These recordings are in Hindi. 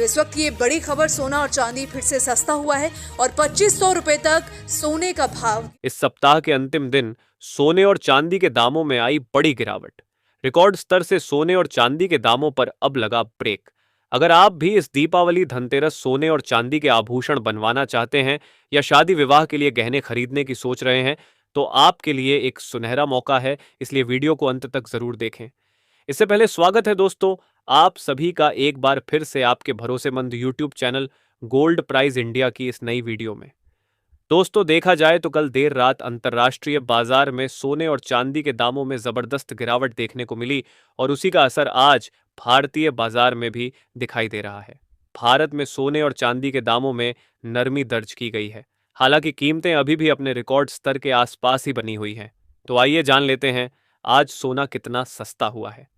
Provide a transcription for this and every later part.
इस वक्त ये बड़ी खबर, सोना और चांदी फिर से सस्ता हुआ है और 2500 रुपए तक सोने का भाव। इस सप्ताह के अंतिम दिन सोने और चांदी के दामों में आई बड़ी गिरावट। रिकॉर्ड स्तर से सोने और चांदी के दामों पर अब लगा ब्रेक। अगर आप भी इस दीपावली धनतेरस सोने और चांदी के आभूषण बनवाना चाहते हैं या शादी विवाह के लिए गहने खरीदने की सोच रहे हैं, तो आपके लिए एक सुनहरा मौका है, इसलिए वीडियो को अंत तक जरूर देखें। इससे पहले स्वागत है दोस्तों, आप सभी का एक बार फिर से आपके भरोसेमंद YouTube channel Gold Prize India की इस नई वीडियो में। दोस्तों, देखा जाए तो कल देर रात अंतर्राष्ट्रीय बाजार में सोने और चांदी के दामों में जबरदस्त गिरावट देखने को मिली और उसी का असर आज भारतीय बाजार में भी दिखाई दे रहा है। भारत में सोने और चांदी के दामों में नरमी दर्ज की गई है। हालांकि कीमतें अभी भी अपने रिकॉर्ड स्तर के आसपास ही बनी हुई हैं। तो आइए जान लेते हैं आज सोना कितना सस्ता हुआ है।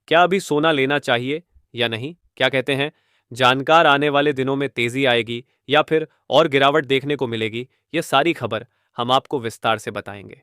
क्या अभी सोना लेना चाहिए या नहीं? क्या कहते हैं जानकार? आने वाले दिनों में तेजी आएगी या फिर और गिरावट देखने को मिलेगी? ये सारी खबर हम आपको विस्तार से बताएंगे।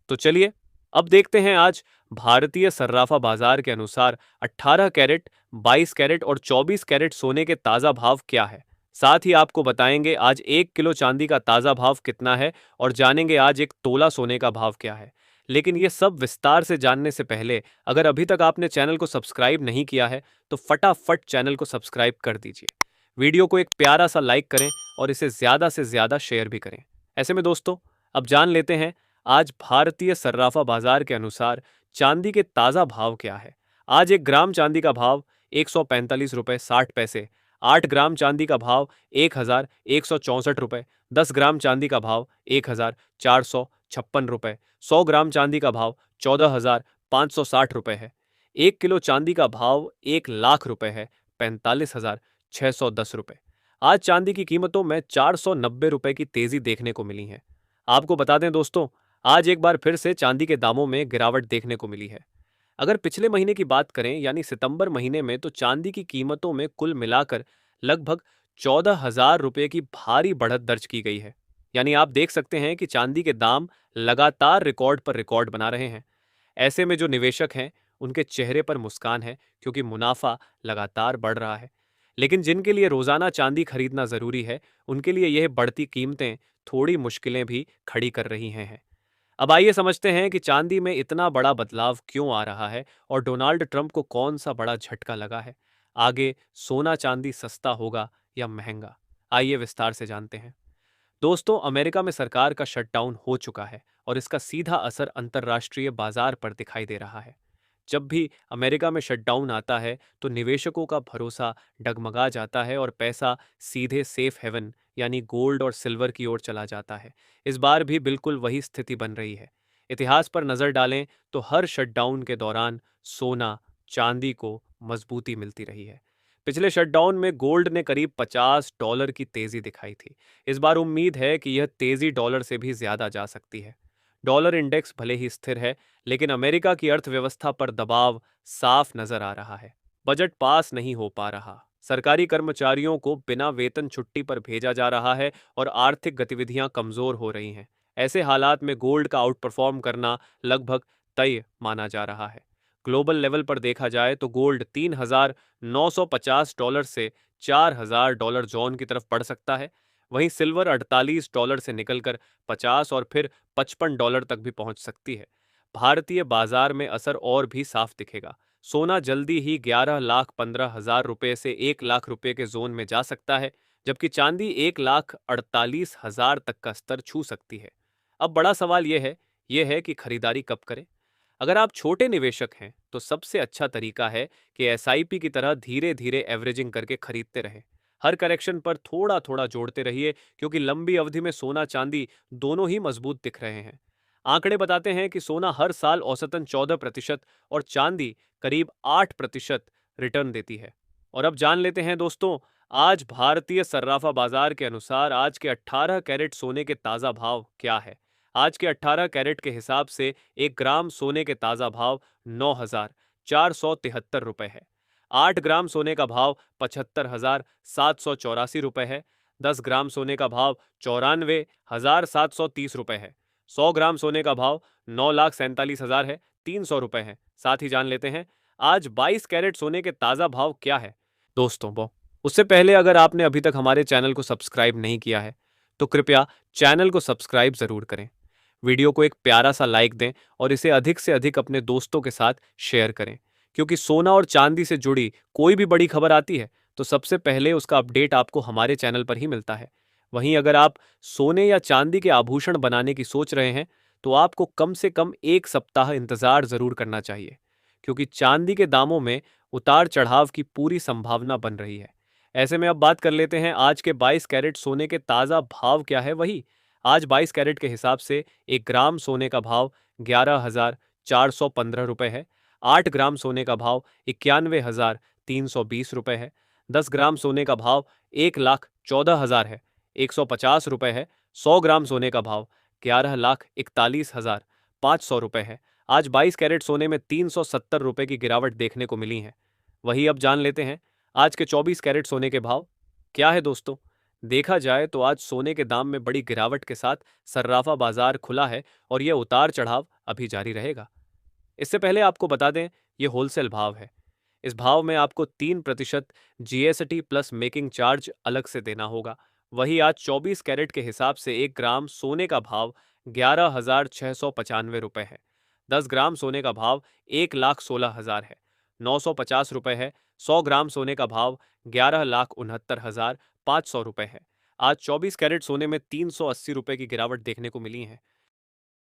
तो चलिए अब देखते हैं आज भारतीय सर्राफा बाजार के अनुसार 18 कैरेट, 22 कैरेट और 24 कैरेट सोने के ताजा भाव क्या है। साथ ही आपको बताएंगे आज 1 किलो चांदी का ताजा भाव कितना है और जानेंगे आज 1 तोला सोने का भाव क्या है। लेकिन ये सब विस्तार से जानने से पहले अगर अभी तक आपने चैनल को सब्सक्राइब नहीं किया है तो फटाफट चैनल को सब्सक्राइब कर दीजिए। वीडियो को एक प्यारा सा लाइक करें और इसे ज्यादा से ज्यादा शेयर भी करें। ऐसे में दोस्तों, अब जान लेते हैं आज भारतीय सर्राफा बाजार के अनुसार चांदी के ताजा भाव क्या है। आज 1 ग्राम चांदी का भाव 145 रुपए 60 पैसे, 8 ग्राम चांदी का भाव 1164 रुपए, 10 ग्राम चांदी का भाव 1456 रुपए, 100 ग्राम चांदी का भाव 14,560 रुपए है। 1 किलो चांदी का भाव 1 लाख रुपए है, 45,610 रुपए। आज चांदी की कीमतों में 490 रुपए की तेजी देखने को मिली है। आपको बता दें दोस्तों, आज एक बार फिर से चांदी के दामों में गिरावट देखने को मिली है। अगर पिछले महीने की बात करें यानी सितंबर महीने में, तो चांदी की कीमतों में कुल मिलाकर लगभग 14,000 रुपए की भारी बढ़त दर्ज की गई है। यानी आप देख सकते हैं कि चांदी के दाम लगातार रिकॉर्ड पर रिकॉर्ड बना रहे हैं। ऐसे में जो निवेशक हैं उनके चेहरे पर मुस्कान है, क्योंकि मुनाफा लगातार बढ़ रहा है। लेकिन जिनके लिए रोजाना चांदी खरीदना जरूरी है, उनके लिए यह बढ़ती कीमतें थोड़ी मुश्किलें भी खड़ी कर रही हैं। अब आइए समझते हैं कि चांदी में इतना बड़ा बदलाव क्यों आ रहा है और डोनाल्ड ट्रंप को कौन सा बड़ा झटका लगा है। आगे सोना चांदी सस्ता होगा या महंगा, आइए विस्तार से जानते हैं। दोस्तों, अमेरिका में सरकार का शटडाउन हो चुका है और इसका सीधा असर अंतर्राष्ट्रीय बाजार पर दिखाई दे रहा है। जब भी अमेरिका में शटडाउन आता है तो निवेशकों का भरोसा डगमगा जाता है और पैसा सीधे सेफ हेवन यानी गोल्ड और सिल्वर की ओर चला जाता है। इस बार भी बिल्कुल वही स्थिति बन रही है। इतिहास पर नजर डालें तो हर शटडाउन के दौरान सोना चांदी को मजबूती मिलती रही है। पिछले शटडाउन में गोल्ड ने करीब $50 की तेजी दिखाई थी। इस बार उम्मीद है कि यह तेजी डॉलर से भी ज्यादा जा सकती है। डॉलर इंडेक्स भले ही स्थिर है, लेकिन अमेरिका की अर्थव्यवस्था पर दबाव साफ नजर आ रहा है। बजट पास नहीं हो पा रहा, सरकारी कर्मचारियों को बिना वेतन छुट्टी पर भेजा जा रहा है और आर्थिक गतिविधियां कमजोर हो रही हैं। ऐसे हालात में गोल्ड का आउट परफॉर्म करना लगभग तय माना जा रहा है। ग्लोबल लेवल पर देखा जाए तो गोल्ड $3,950 से $4,000 जोन की तरफ बढ़ सकता है। वहीं सिल्वर $48 से निकलकर 50 और फिर $55 तक भी पहुंच सकती है। भारतीय बाजार में असर और भी साफ दिखेगा। सोना जल्दी ही 11,15,000 रुपए से 1 लाख रुपए के जोन में जा सकता है, जबकि चांदी 1,48,000 तक का स्तर छू सकती है। अब बड़ा सवाल यह है कि खरीदारी कब करें। अगर आप छोटे निवेशक हैं तो सबसे अच्छा तरीका है कि एसआईपी की तरह धीरे धीरे एवरेजिंग करके खरीदते रहें। हर करेक्शन पर थोड़ा थोड़ा जोड़ते रहिए, क्योंकि लंबी अवधि में सोना चांदी दोनों ही मजबूत दिख रहे हैं। आंकड़े बताते हैं कि सोना हर साल औसतन 14% और चांदी करीब 8% रिटर्न देती है। और अब जान लेते हैं दोस्तों, आज भारतीय सर्राफा बाजार के अनुसार आज के 18 कैरेट सोने के ताजा भाव क्या है। आज के 18 कैरेट के हिसाब से 1 ग्राम सोने के ताजा भाव 9,473 रुपए है। 8 ग्राम सोने का भाव 75,784 रुपए है। 10 ग्राम सोने का भाव 94,730 रुपए है। 100 ग्राम सोने का भाव 9,47,300 रुपए है। साथ ही जान लेते हैं आज 22 कैरेट सोने के ताजा भाव क्या है। दोस्तों, उससे पहले अगर आपने अभी तक हमारे चैनल को सब्सक्राइब नहीं किया है तो कृपया चैनल को सब्सक्राइब जरूर करें। वीडियो को एक प्यारा सा लाइक दें और इसे अधिक से अधिक अपने दोस्तों के साथ शेयर करें, क्योंकि सोना और चांदी से जुड़ी कोई भी बड़ी खबर आती है तो सबसे पहले उसका अपडेट आपको हमारे चैनल पर ही मिलता है। वहीं अगर आप सोने या चांदी के आभूषण बनाने की सोच रहे हैं तो आपको कम से कम 1 सप्ताह इंतजार जरूर करना चाहिए, क्योंकि चांदी के दामों में उतार चढ़ाव की पूरी संभावना बन रही है। ऐसे में अब बात कर लेते हैं आज के 22 कैरेट सोने के ताज़ा भाव क्या है। वही आज 22 कैरेट के हिसाब से 1 ग्राम सोने का भाव 11,415 रुपये है। 8 ग्राम सोने का भाव 91,320 रुपये है। 10 ग्राम सोने का भाव 1,14,000 है, 150 रुपये है। 100 ग्राम सोने का भाव 11,41,500 रुपये है। आज 22 कैरेट सोने में 370 रुपये की गिरावट देखने को मिली है। वही अब जान लेते हैं आज के 24 कैरेट सोने के भाव क्या है दोस्तों। देखा जाए तो आज सोने के दाम में बड़ी गिरावट के साथ सर्राफा बाजार खुला है और यह उतार चढ़ाव अभी जारी रहेगा। इससे पहले आपको बता दें, यह होलसेल भाव है। इस भाव में आपको 3% जीएसटी प्लस मेकिंग चार्ज अलग से देना होगा। वही आज 24 कैरेट के हिसाब से 1 ग्राम सोने का भाव 11,695 रुपये है। 10 ग्राम सोने का भाव 1,16,000 है, 950 रुपये है। 100 ग्राम सोने का भाव 11,69,500 रुपये है। आज 24 कैरेट सोने में 380 रुपये की गिरावट देखने को मिली है।